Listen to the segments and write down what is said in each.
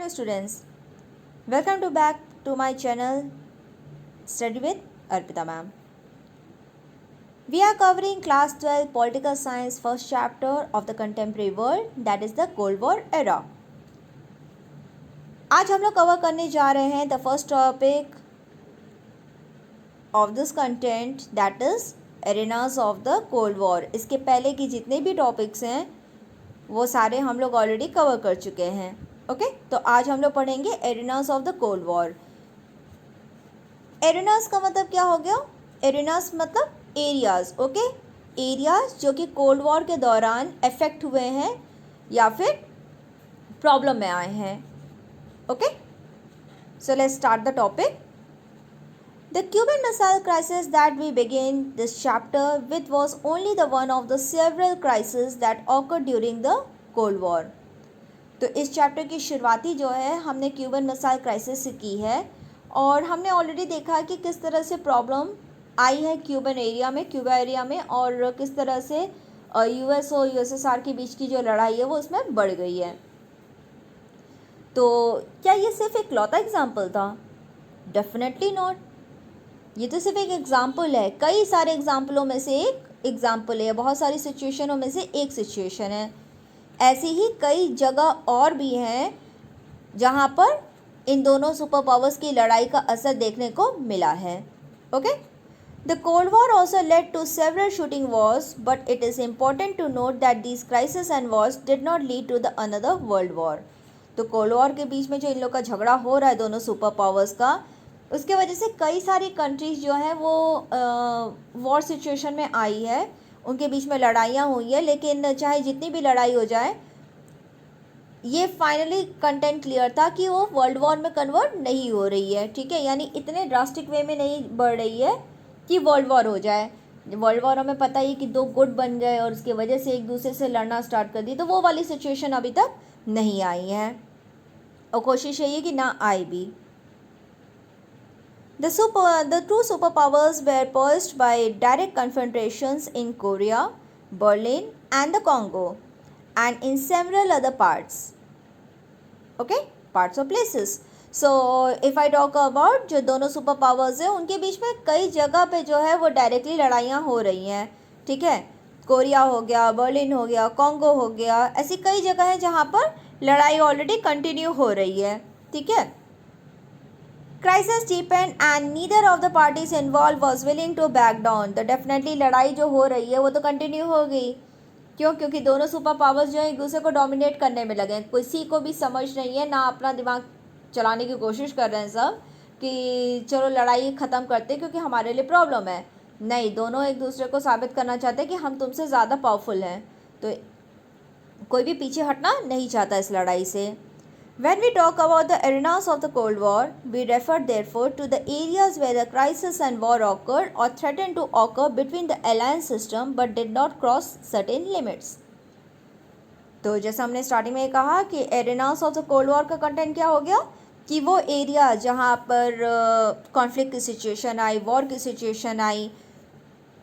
students, welcome to back to my channel Study with Arpita ma'am. We are covering class 12 political science first chapter of the contemporary world, that is the Cold War era. आज हम लोग cover करने जा रहे हैं the first topic of this content, that is arenas of the cold war. इसके पहले की जितने भी टॉपिक्स हैं वो सारे हम लोग ऑलरेडी कवर कर चुके हैं. ओके तो आज हम लोग पढ़ेंगे arenas of the cold war. Arenas का मतलब क्या हो गया? एरेनास मतलब एरियाज. ओके एरियाज जो कि कोल्ड वॉर के दौरान अफेक्ट हुए हैं या फिर प्रॉब्लम में आए हैं. Okay so let's start the topic. The Cuban Missile Crisis that we begin this chapter with was only the one of the several crises that occurred during the Cold War. तो इस chapter की शुरुआती जो है हमने Cuban missile crisis से की है और हमने ऑलरेडी देखा है कि किस तरह से प्रॉब्लम आई है क्यूबा एरिया में और किस तरह से यूएस और यूएसएसआर के बीच की जो लड़ाई है वो उसमें बढ़ गई है. तो क्या ये सिर्फ एक लौता एग्जाम्पल था? Definitely not. ये तो सिर्फ एक एग्जाम्पल है, कई सारे एग्जाम्पलों में से एक एग्जाम्पल है, बहुत सारी सिचुएशनों में से एक सिचुएशन है. ऐसी ही कई जगह और भी हैं जहाँ पर इन दोनों सुपर पावर्स की लड़ाई का असर देखने को मिला है. Okay the cold war also led to several shooting wars but it is important to note that these crisis and wars did not lead to the another world war. तो cold war के बीच में जो इन लोग का झगड़ा हो रहा है दोनों सुपर पावर्स का, उसके वजह से कई सारी कंट्रीज़ जो हैं वो वॉर सिचुएशन में आई है, उनके बीच में लड़ाइयाँ हुई है. लेकिन चाहे जितनी भी लड़ाई हो जाए ये फाइनली कंटेंट क्लियर था कि वो वर्ल्ड वॉर में कन्वर्ट नहीं हो रही है. ठीक है, यानी इतने ड्रास्टिक वे में नहीं बढ़ रही है कि वर्ल्ड वॉर हो जाए. वर्ल्ड वॉर हमें पता ही कि दो गुट बन गए और उसकी वजह से एक दूसरे से लड़ना स्टार्ट कर दी, तो वो वाली सिचुएशन अभी तक नहीं आई है और कोशिश यही है कि ना आए भी. The two superpowers were posed by direct confrontations in Korea, Berlin and the Congo and in several other parts. Okay, parts or places. So if I talk about जो दोनों सुपर पावर्स हैं उनके बीच में कई जगह पे जो है वो डायरेक्टली लड़ाइयाँ हो रही हैं. ठीक है, कोरिया हो गया, बर्लिन हो गया, कॉन्गो हो गया, ऐसी कई जगह हैं जहाँ पर लड़ाई ऑलरेडी कंटिन्यू हो रही है. ठीक है, crisis deepened and neither of the parties involved was willing to back down. तो डेफिनेटली लड़ाई जो हो रही है वो तो कंटिन्यू हो गई. क्यों? क्योंकि दोनों सुपर पावर्स जो है एक दूसरे को डोमिनेट करने में लगे हैं. किसी को भी समझ नहीं है, ना अपना दिमाग चलाने की कोशिश कर रहे हैं सब कि चलो लड़ाई ख़त्म करते क्योंकि हमारे लिए प्रॉब्लम है. नहीं, दोनों एक दूसरे को साबित करना चाहते हैं कि हम तुमसे ज़्यादा पावरफुल हैं. तो कोई भी पीछे हटना नहीं चाहता इस लड़ाई से. When we talk about the arenas of the Cold War, we refer therefore to the areas where the crisis and war occurred or threatened to occur between the alliance system but did not cross certain limits. तो जैसा हमने starting में कहा कि arenas of the cold war का content क्या हो गया कि वो एरिया जहाँ पर कॉन्फ्लिक्ट की सिचुएशन आई, वॉर की सिचुएशन आई,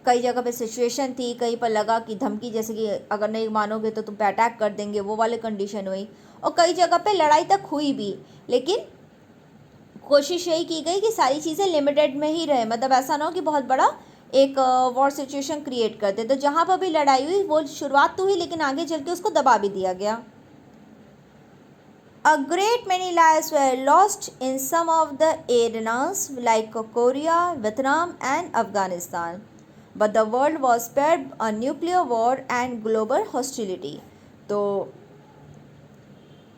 कई जगह पे सिचुएशन थी, कहीं पर लगा कि धमकी जैसे कि अगर नहीं मानोगे तो तुम पे अटैक कर देंगे, वो वाले कंडीशन हुई. और कई जगह पे लड़ाई तक हुई भी, लेकिन कोशिश यही की गई कि सारी चीज़ें लिमिटेड में ही रहे. मतलब ऐसा ना हो कि बहुत बड़ा एक वॉर सिचुएशन क्रिएट कर दे. तो जहाँ पर भी लड़ाई हुई वो शुरुआत तो हुई लेकिन आगे चल के उसको दबा भी दिया गया. A great many lives were lost in some of the arenas like Korea, Vietnam and Afghanistan. But the world was spared a nuclear war and global hostility. तो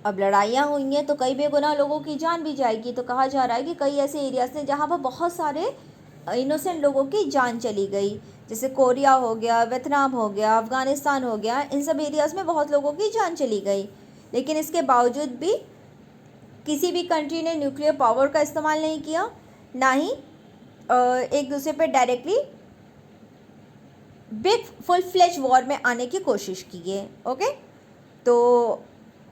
अब लड़ाइयाँ हुई हैं तो कई बेगुनाह लोगों की जान भी जाएगी. तो कहा जा रहा है कि कई ऐसे एरियाज थे जहाँ पर बहुत सारे इनोसेंट लोगों की जान चली गई, जैसे कोरिया हो गया, वियतनाम हो गया, अफ़गानिस्तान हो गया. इन सब एरियाज़ में बहुत लोगों की जान चली गई. लेकिन इसके बावजूद भी किसी भी कंट्री ने न्यूक्लियर पावर का इस्तेमाल नहीं किया, ना ही एक दूसरे पे directly big full fledge war में आने की कोशिश की है. ओके तो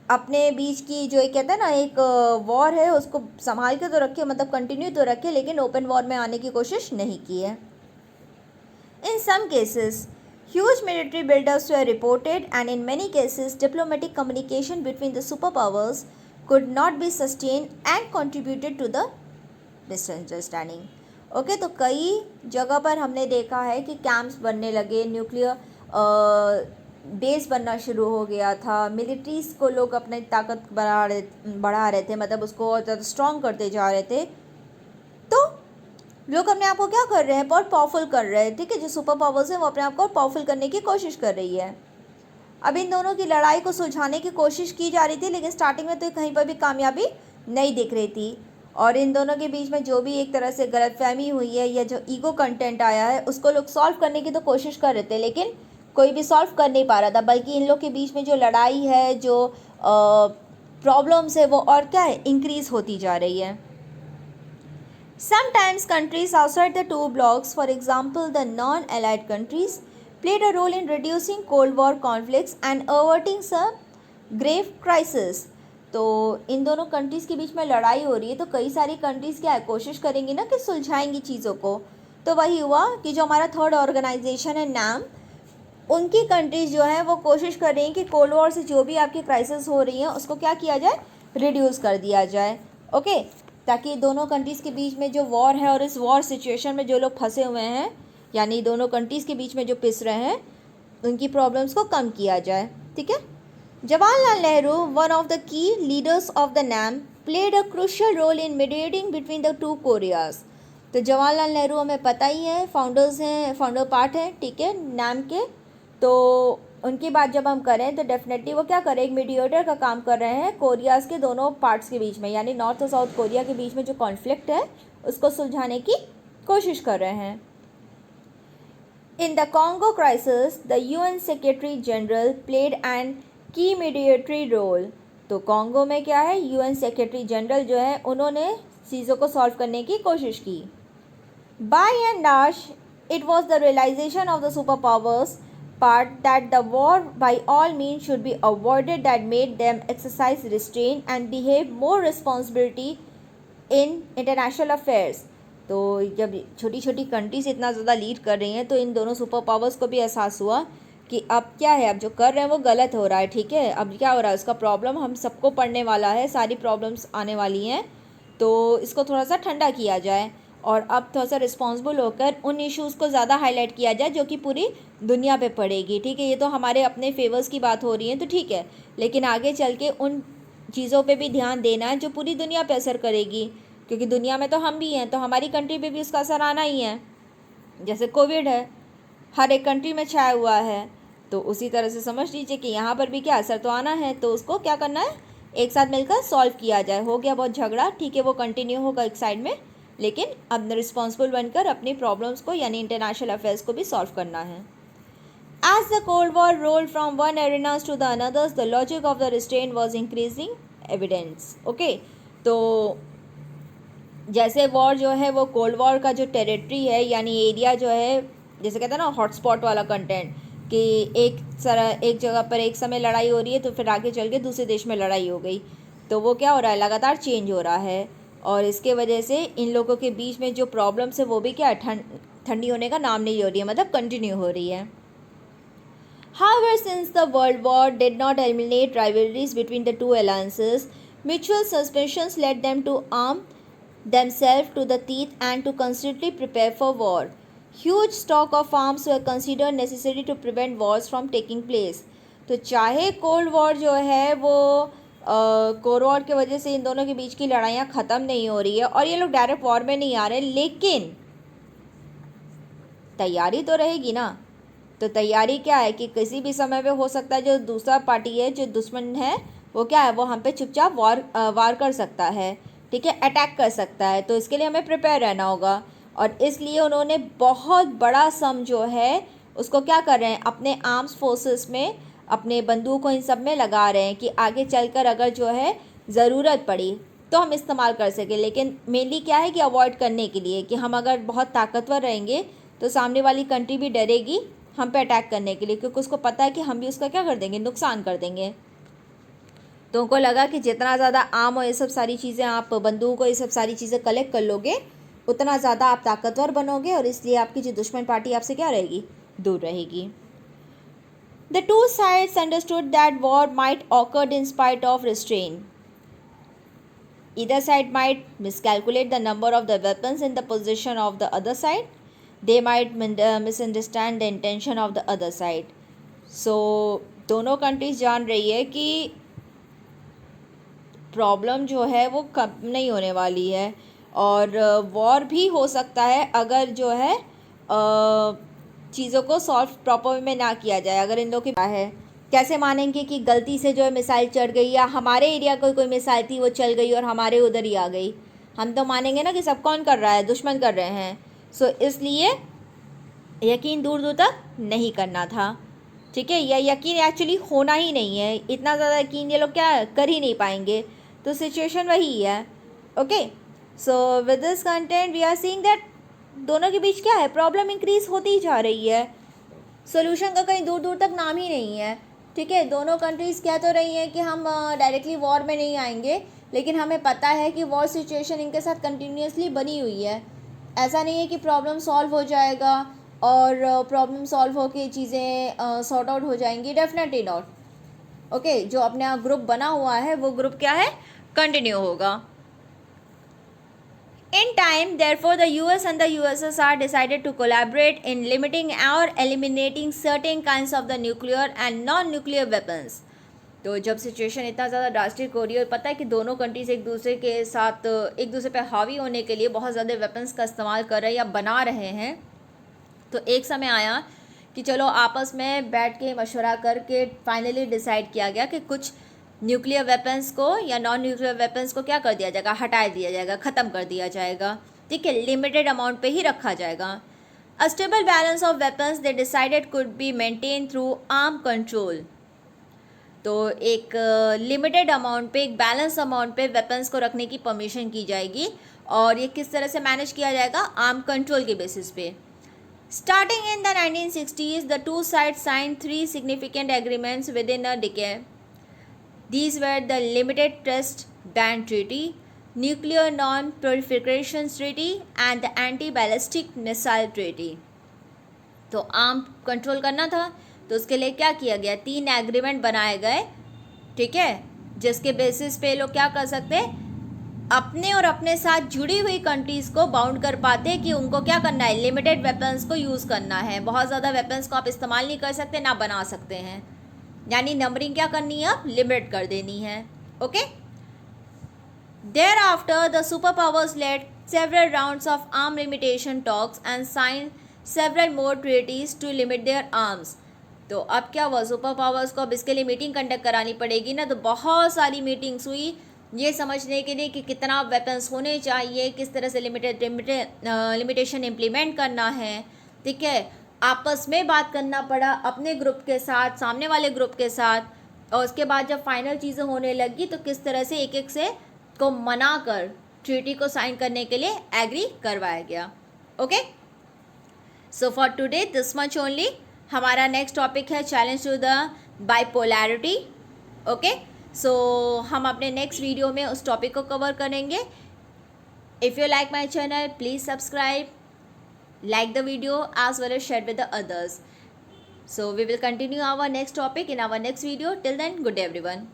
अपने बीच की जो एक कहते हैं ना एक वॉर है उसको संभाल के तो रखे, मतलब कंटिन्यू तो रखे, लेकिन ओपन वॉर में आने की कोशिश नहीं की है. In some cases huge military buildups were reported and in many cases diplomatic communication between the superpowers could not be sustained and contributed to the misunderstanding. Okay तो कई जगह पर हमने देखा है कि कैंप्स बनने लगे, न्यूक्लियर बेस बनना शुरू हो गया था, मिलिट्रीज़ को लोग अपनी ताकत बढ़ा रहे थे, मतलब उसको और ज़्यादा स्ट्रॉन्ग करते जा रहे थे। तो लोग अपने आप को क्या कर रहे हैं, बहुत पावरफुल कर रहे हैं, ठीक है। जो सुपर पावर्स हैं वो अपने आप को पावरफुल करने की कोशिश कर रही है। अब इन दोनों की लड़ाई को सुलझाने की कोशिश की जा रही थी, लेकिन स्टार्टिंग में तो कहीं पर भी कामयाबी नहीं दिख रही थी। और इन दोनों के बीच में जो भी एक तरह से गलतफहमी हुई है या जो ईगो कंटेंट आया है उसको लोग सॉल्व करने की तो कोशिश कर रहे थे, लेकिन कोई भी सॉल्व कर नहीं पा रहा था। बल्कि इन लोग के बीच में जो लड़ाई है, जो प्रॉब्लम्स है, वो और क्या है, इंक्रीज़ होती जा रही है। Sometimes countries outside the two blocs, for example the non-allied countries, played a role in reducing Cold War conflicts and averting some grave crisis. तो इन दोनों कंट्रीज़ के बीच में लड़ाई हो रही है, तो कई सारी कंट्रीज़ क्या है, कोशिश करेंगी ना कि सुलझाएंगी चीज़ों को। तो वही हुआ कि जो हमारा थर्ड ऑर्गेनाइजेशन है नाम, उनकी कंट्रीज़ जो है वो कोशिश कर रही हैं कि कोल्ड वॉर से जो भी आपकी क्राइसिस हो रही है उसको क्या किया जाए, रिड्यूस कर दिया जाए। ओके, ताकि दोनों कंट्रीज़ के बीच में जो वॉर है और इस वॉर सिचुएशन में जो लोग फंसे हुए हैं, यानी दोनों कंट्रीज़ के बीच में जो पिस रहे हैं, उनकी प्रॉब्लम्स को कम किया जाए, ठीक है। Jawaharlal Nehru, one of the key leaders of the NAM, played a crucial role in mediating between the two Koreas. तो जवाहरलाल नेहरू हमें पता ही है, फाउंडर्स हैं, फाउंडर पार्ट हैं, ठीक है, NAM के। तो उनकी बात जब हम करें तो डेफिनेटली वो क्या करें, एक मीडिएटर का काम कर रहे हैं कोरियाज़ के दोनों पार्ट्स के बीच में, यानी नॉर्थ और साउथ कोरिया के बीच में जो कॉन्फ्लिक्ट है उसको सुलझाने की कोशिश कर रहे हैं। In the Congo crisis the UN secretary general played an की मीडिएटरी रोल। तो कॉन्गो में क्या है, UN सेक्रेटरी जनरल जो है उन्होंने चीज़ों को सॉल्व करने की कोशिश की। By and large it was the realization of the super powers part that the war by all means should be avoided that made them exercise restraint and behave more responsibility in international affairs. तो जब छोटी छोटी countries इतना ज़्यादा lead कर रही हैं तो इन दोनों सुपर पावर्स को भी एहसास हुआ कि अब क्या है, अब जो कर रहे हैं वो गलत हो रहा है, ठीक है। अब क्या हो रहा है, उसका प्रॉब्लम हम सबको पड़ने वाला है, सारी प्रॉब्लम्स आने वाली हैं, तो इसको थोड़ा सा ठंडा किया जाए और अब थोड़ा सा रिस्पॉन्सिबल होकर उन इश्यूज़ को ज़्यादा हाईलाइट किया जाए जो कि पूरी दुनिया पे पड़ेगी, ठीक है। ये तो हमारे अपने फेवर्स की बात हो रही है तो ठीक है, लेकिन आगे चल के उन चीज़ों पे भी ध्यान देना है जो पूरी दुनिया पे असर करेगी, क्योंकि दुनिया में तो हम भी हैं, तो हमारी कंट्री पे भी उसका असर आना ही है। जैसे कोविड है, हर एक कंट्री में छाया हुआ है, तो उसी तरह से समझ लीजिए कि यहाँ पर भी क्या असर तो आना है, तो उसको क्या करना है, एक साथ मिलकर सॉल्व किया जाए। हो गया बहुत झगड़ा, ठीक है, वो कंटिन्यू होगा एक साइड में, लेकिन अब रिस्पॉन्सिबल बनकर अपनी प्रॉब्लम्स को यानी इंटरनेशनल अफेयर्स को भी सॉल्व करना है। As the Cold War rolled from one arena to the others, the logic of the restraint was increasing evidence. Okay, तो जैसे वॉर जो है वो कोल्ड वॉर का जो टेरिटरी है यानी एरिया जो है, जैसे कहते हैं ना हॉटस्पॉट वाला कंटेंट, कि एक जगह पर एक समय लड़ाई हो रही है तो फिर आगे चल के दूसरे देश में लड़ाई हो गई, तो वो क्या हो रहा है, लगातार चेंज हो रहा है। और इसके वजह से इन लोगों के बीच में जो प्रॉब्लम्स है वो भी क्या ठंडी होने का नाम नहीं हो रही है, मतलब कंटिन्यू हो रही है। However, since the World War did not eliminate rivalries between the two alliances, mutual suspicions led them to arm themselves to the teeth and to constantly prepare for war. Huge stock of arms were considered necessary to prevent wars from taking place. तो चाहे cold war जो है वो cold war की वजह से इन दोनों के बीच की लड़ाइयाँ ख़त्म नहीं हो रही है और ये लोग डायरेक्ट वॉर में नहीं आ रहे, लेकिन तैयारी तो रहेगी ना। तो तैयारी क्या है कि किसी भी समय पे हो सकता है जो दूसरा पार्टी है, जो दुश्मन है, वो क्या है, वो हम पे चुपचाप वार कर सकता है, ठीक है, अटैक कर सकता है। तो इसके लिए हमें प्रिपेयर रहना होगा और इसलिए उन्होंने बहुत बड़ा सम जो है उसको क्या कर रहे हैं, अपने आर्म्स फोर्सेस में, अपने बंदूकों इन सब में लगा रहे हैं कि आगे चलकर अगर जो है ज़रूरत पड़ी तो हम इस्तेमाल कर सकें। लेकिन मेनली क्या है कि अवॉइड करने के लिए कि हम अगर बहुत ताकतवर रहेंगे तो सामने वाली कंट्री भी डरेगी हम पे अटैक करने के लिए, क्योंकि उसको पता है कि हम भी उसका क्या कर देंगे, नुकसान कर देंगे। तो उनको लगा कि जितना ज़्यादा आम और ये सब सारी चीज़ें, आप बंदूक और ये सब सारी चीज़ें कलेक्ट कर लोगे उतना ज़्यादा आप ताकतवर बनोगे और इसलिए आपकी जो दुश्मन पार्टी आपसे क्या रहेगी, दूर रहेगी। The two sides understood that war might occur in spite of restraint. Either side might miscalculate the number of the weapons in the position of the other side. They might misunderstand the intention of the other side. So दोनों countries जान रही है कि problem जो है वो कम नहीं होने वाली है और वॉर भी हो सकता है अगर जो है चीज़ों को सॉल्व प्रॉपर वे में ना किया जाए। अगर इन लोगों की है कैसे मानेंगे कि गलती से जो है मिसाइल चढ़ गई या हमारे एरिया को कोई मिसाइल थी वो चल गई और हमारे उधर ही आ गई। हम तो मानेंगे ना कि सब कौन कर रहा है, दुश्मन कर रहे हैं। सो इसलिए यकीन दूर दूर तक नहीं करना था, ठीक है। या यकीन एक्चुअली होना ही नहीं है, इतना ज़्यादा यकीन ये लोग क्या कर ही नहीं पाएंगे। तो सिचुएशन वही है। Okay, so with this content we are seeing that दोनों के बीच क्या है, प्रॉब्लम इंक्रीज होती ही जा रही है। सोल्यूशन का कहीं दूर दूर तक नाम ही नहीं है, ठीक है। दोनों कंट्रीज़ कह तो रही हैं कि हम डायरेक्टली वॉर में नहीं आएंगे, लेकिन हमें पता है कि वॉर सिचुएशन इनके साथ कंटिन्यूसली बनी हुई है। ऐसा नहीं है कि प्रॉब्लम सॉल्व हो जाएगा और प्रॉब्लम सॉल्व होकर चीज़ें सॉर्ट आउट हो जाएंगी, डेफिनेटली नॉट। ओके, जो अपना ग्रुप बना हुआ है वो ग्रुप क्या है, कंटिन्यू होगा। In time, therefore, the US and the USSR decided to collaborate in limiting or eliminating certain kinds of the nuclear and non-nuclear weapons. तो जब सिचुएशन इतना ज़्यादा ड्रास्टिक हो रही है और पता है कि दोनों कंट्रीज एक दूसरे के साथ एक दूसरे पे हावी होने के लिए बहुत ज़्यादा वेपन्स का इस्तेमाल कर रहे हैं या बना रहे हैं, तो एक समय आया कि चलो आपस में बैठ के मशवरा करके फाइनली डिसाइड किया गया कि कुछ न्यूक्लियर वेपन्स को या नॉन न्यूक्लियर वेपन्स को क्या कर दिया जाएगा, हटा दिया जाएगा, ख़त्म कर दिया जाएगा, ठीक है। लिमिटेड अमाउंट पे ही रखा जाएगा। A stable balance of weapons they decided could be maintain through arm control. तो एक लिमिटेड अमाउंट पे, एक बैलेंस अमाउंट पे वेपन्स को रखने की परमिशन की जाएगी और ये किस तरह से मैनेज किया जाएगा, आर्म कंट्रोल के बेसिस पे। Starting in the 1960s, the two sides signed 3 significant agreements within a decade. These were the Limited Test Ban Treaty, Nuclear Non-Proliferation Treaty, and the Anti-Ballistic Missile Treaty. तो arm control करना था तो उसके लिए क्या किया गया, 3 एग्रीमेंट बनाए गए, ठीक है, जिसके बेसिस पे लोग क्या कर सकते, अपने और अपने साथ जुड़ी हुई कंट्रीज़ को बाउंड कर पाते कि उनको क्या करना है, लिमिटेड वेपन्स को यूज़ करना है। बहुत ज़्यादा वेपन्स को आप इस्तेमाल नहीं कर सकते, ना बना सकते हैं, यानी नंबरिंग क्या करनी है, आप लिमिट कर देनी है। Okay, thereafter the super powers led several rounds of arm limitation talks and sign several more treaties to limit their arms. तो अब क्या हुआ, सुपर पावर्स को अब इसके लिए मीटिंग कंडक्ट करानी पड़ेगी ना, तो बहुत सारी मीटिंग्स हुई ये समझने के लिए कि कितना वेपन्स होने चाहिए, किस तरह से लिमिटेशन इम्प्लीमेंट करना है, ठीक है। आपस में बात करना पड़ा अपने ग्रुप के साथ, सामने वाले ग्रुप के साथ, और उसके बाद जब फाइनल चीज़ें होने लगी तो किस तरह से एक एक से को मना कर ट्रीटी को साइन करने के लिए एग्री करवाया गया। Okay, so for today this much only. हमारा नेक्स्ट टॉपिक है challenge to the bipolarity. Okay, so हम अपने नेक्स्ट वीडियो में उस टॉपिक को कवर करेंगे। If you like my channel please subscribe, like the video as well as share with the others. So we will continue our next topic in our next video. Till then, good day everyone.